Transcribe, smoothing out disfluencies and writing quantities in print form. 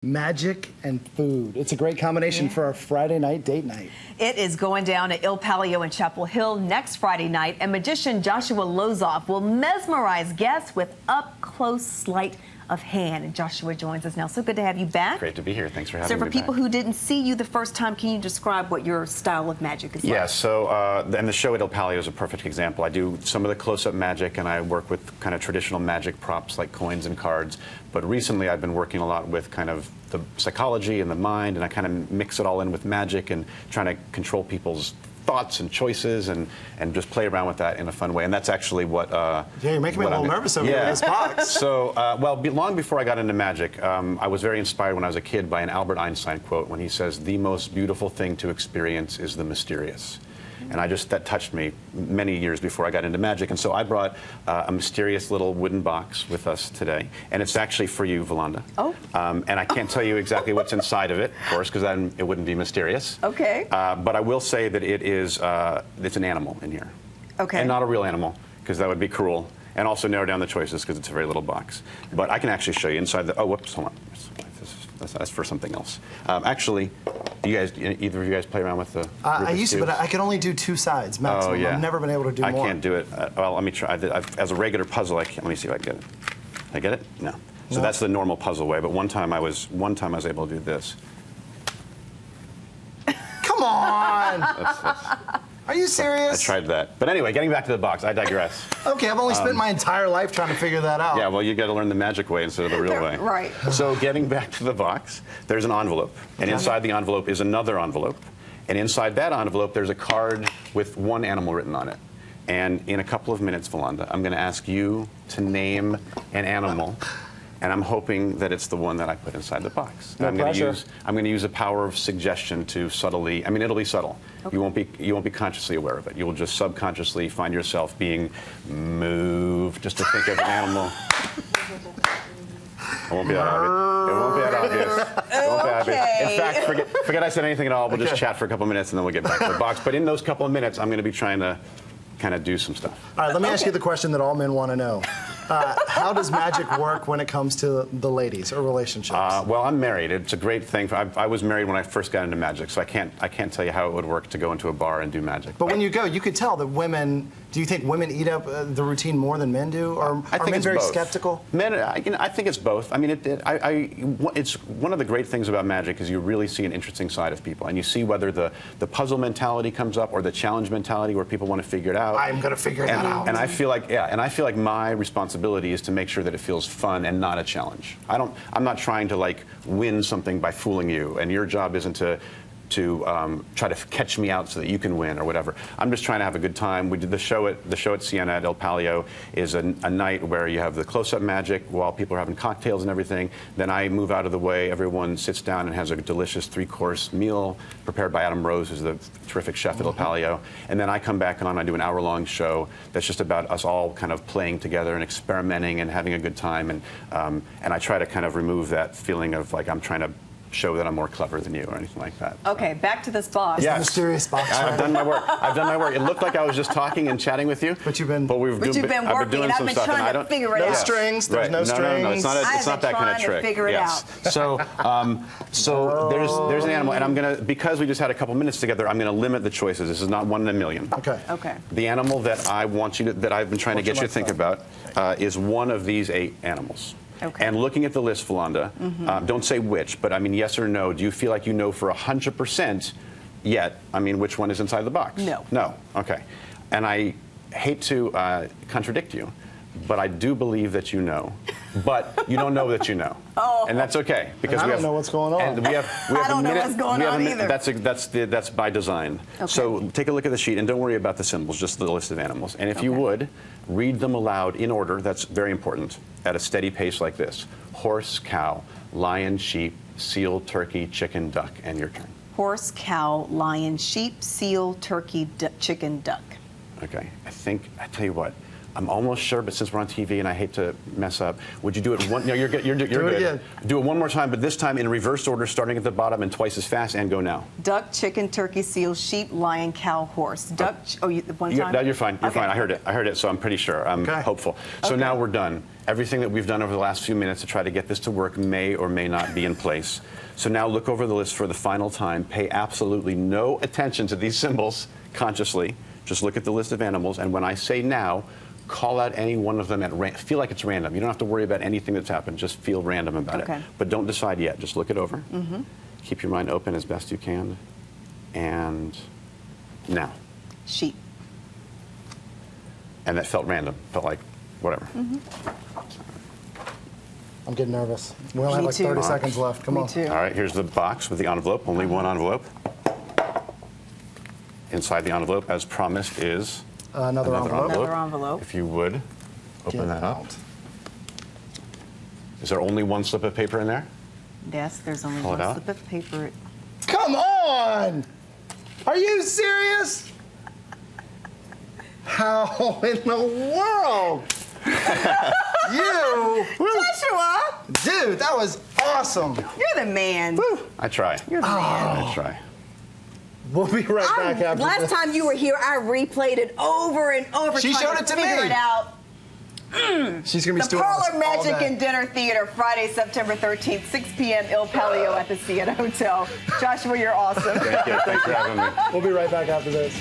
magic and food. It's a great combination for our Friday night date night. It is going down at Il Palio in Chapel Hill next Friday night, and magician Joshua Lozoff will mesmerize guests with up-close sleight of hand. And Joshua joins us now. So good to have you back. Great to be here. Thanks for having me So back. for people who didn't see you the first time, can you describe what your style of magic is like? Yeah, so and the show at Il Palio is a perfect example. I do some of the close-up magic, and I work with kind of traditional magic props like coins and cards. But recently I've been working a lot with kind of the psychology and the mind, and I kind of mix it all in with magic and trying to control people's thoughts and choices and just play around with that in a fun way. And that's actually what yeah, you're making me a little nervous over here in this box. So, long before I got into magic, I was very inspired when I was a kid by an Albert Einstein quote when he says, "The most beautiful thing to experience is the mysterious." And that touched me many years before I got into magic. And so I brought a mysterious little wooden box with us today. And it's actually for you, Valanda. Oh. And I can't tell you exactly what's inside of it, of course, because then it wouldn't be mysterious. Okay. But I will say that it's an animal in here. Okay. And not a real animal, because that would be cruel. And also narrow down the choices, because it's a very little box. But I can actually show you inside the, oh, whoops, hold on. That's for something else. Actually, either of you guys play around with the I used to, but I can only do two sides maximum. Oh, yeah. I've never been able to do more. I can't do it. Well, let me try. As a regular puzzle, I can't. Let me see if I can get it. Can I get it? No. So that's the normal puzzle way. But one time I was able to do this. Come on! Are you serious? I tried that. But anyway, getting back to the box, I digress. Okay, I've only spent my entire life trying to figure that out. Yeah, well, you got to learn the magic way instead of the real way. Right. So getting back to the box, there's an envelope. And inside the envelope is another envelope. And inside that envelope, there's a card with one animal written on it. And in a couple of minutes, Valanda, I'm going to ask you to name an animal. And I'm hoping that it's the one that I put inside the box. No pressure. I'm going to use the power of suggestion to subtly. I mean, it'll be subtle. Okay. You won't be consciously aware of it. You will just subconsciously find yourself being moved just to think of an animal. It won't be that obvious. It won't be that obvious. It won't be that obvious. In fact, forget I said anything at all. We'll just chat for a couple minutes and then we'll get back to the box. But in those couple of minutes, I'm going to be trying to kind of do some stuff. All right, let me ask you the question that all men want to know. How does magic work when it comes to the ladies or relationships? Well, I'm married. It's a great thing. I was married when I first got into magic, so I can't tell you how it would work to go into a bar and do magic. But when you go, you could tell that women. Do you think women eat up the routine more than men do, or are men very skeptical? Men, I think it's both. I mean, it's one of the great things about magic is you really see an interesting side of people, and you see whether the puzzle mentality comes up or the challenge mentality where people want to figure it out. I'm going to figure that out. And I feel like my responsibility is to make sure that it feels fun and not a challenge. I'm not trying to like win something by fooling you, and your job isn't to try to catch me out so that you can win or whatever. I'm just trying to have a good time. We did the show at Siena at Il Palio is a night where you have the close-up magic while people are having cocktails and everything. Then I move out of the way. Everyone sits down and has a delicious 3-course meal prepared by Adam Rose, who's the terrific chef at Il Palio. And then I come back on. I do an hour-long show that's just about us all kind of playing together and experimenting and having a good time. And I try to kind of remove that feeling of like I'm trying to show that I'm more clever than you or anything like that. Okay, back to this box. It's the mysterious box. I've done my work. It looked like I was just talking and chatting with you. But you've been working. I've been trying to figure it out. No strings. There's no strings. No, it's not that kind of trick. Figure it out. So there's an animal, and I'm gonna, because we just had a couple minutes together, I'm gonna limit the choices. This is not one in a million. Okay. Okay. The animal that I want you to, that I've been trying to get you to think about, is one of these 8 animals. Okay. And looking at the list, Valanda, don't say which, but I mean yes or no. Do you feel like you know for 100% yet? I mean, which one is inside the box? No. No. Okay. And I hate to contradict you, but I do believe that you know. But you don't know that you know. Oh. And that's okay because I don't know what's going on. And we have I don't know what's going on either. That's by design. Okay. So take a look at the sheet and don't worry about the symbols, just the list of animals. And if you would, read them aloud in order. That's very important at a steady pace like this. Horse, cow, lion, sheep, seal, turkey, chicken, duck, and your turn. Horse, cow, lion, sheep, seal, turkey, chicken, duck. Okay. I tell you what, I'm almost sure, but since we're on TV and I hate to mess up, would you do it one? No, you're good. You're Do it good. again. Do it one more time, but this time in reverse order, starting at the bottom and twice as fast, and go now. Duck, chicken, turkey, seal, sheep, lion, cow, horse. Duck. One time. No, you're fine. You're Okay. fine. I heard it, so I'm pretty sure. I'm Okay. hopeful. So Okay. now we're done. Everything that we've done over the last few minutes to try to get this to work may or may not be in place. So now look over the list for the final time. Pay absolutely no attention to these symbols consciously. Just look at the list of animals, and when I say now, call out any one of them feel like it's random. You don't have to worry about anything that's happened. Just feel random about Okay. it. But don't decide yet. Just look it over. Keep your mind open as best you can. And now. Sheep. And that felt random. Felt like whatever. I'm getting nervous. We only have Me like too. 30 seconds left. Come Me on. too. All right, here's the box with the envelope. Only one envelope. Inside the envelope, as promised, is Another envelope. Another envelope. If you would, open Get that up. out. Is there only one slip of paper in there? Yes, there's only Pull it one out. slip of paper. Come on! Are you serious? How in the world? You, Joshua, dude, that was awesome. you're the man. I try. You're the man. I try. We'll be right back after Last this. time you were here, I replayed it over and over. She trying showed to it to figure me. it out. She's gonna be The stewing on us Parlor all Magic day. and Dinner Theater, Friday, September 13th, 6 p.m. Il Palio at the Sienna Hotel. Joshua, you're awesome. Thank you. Thanks for having me. We'll be right back after this.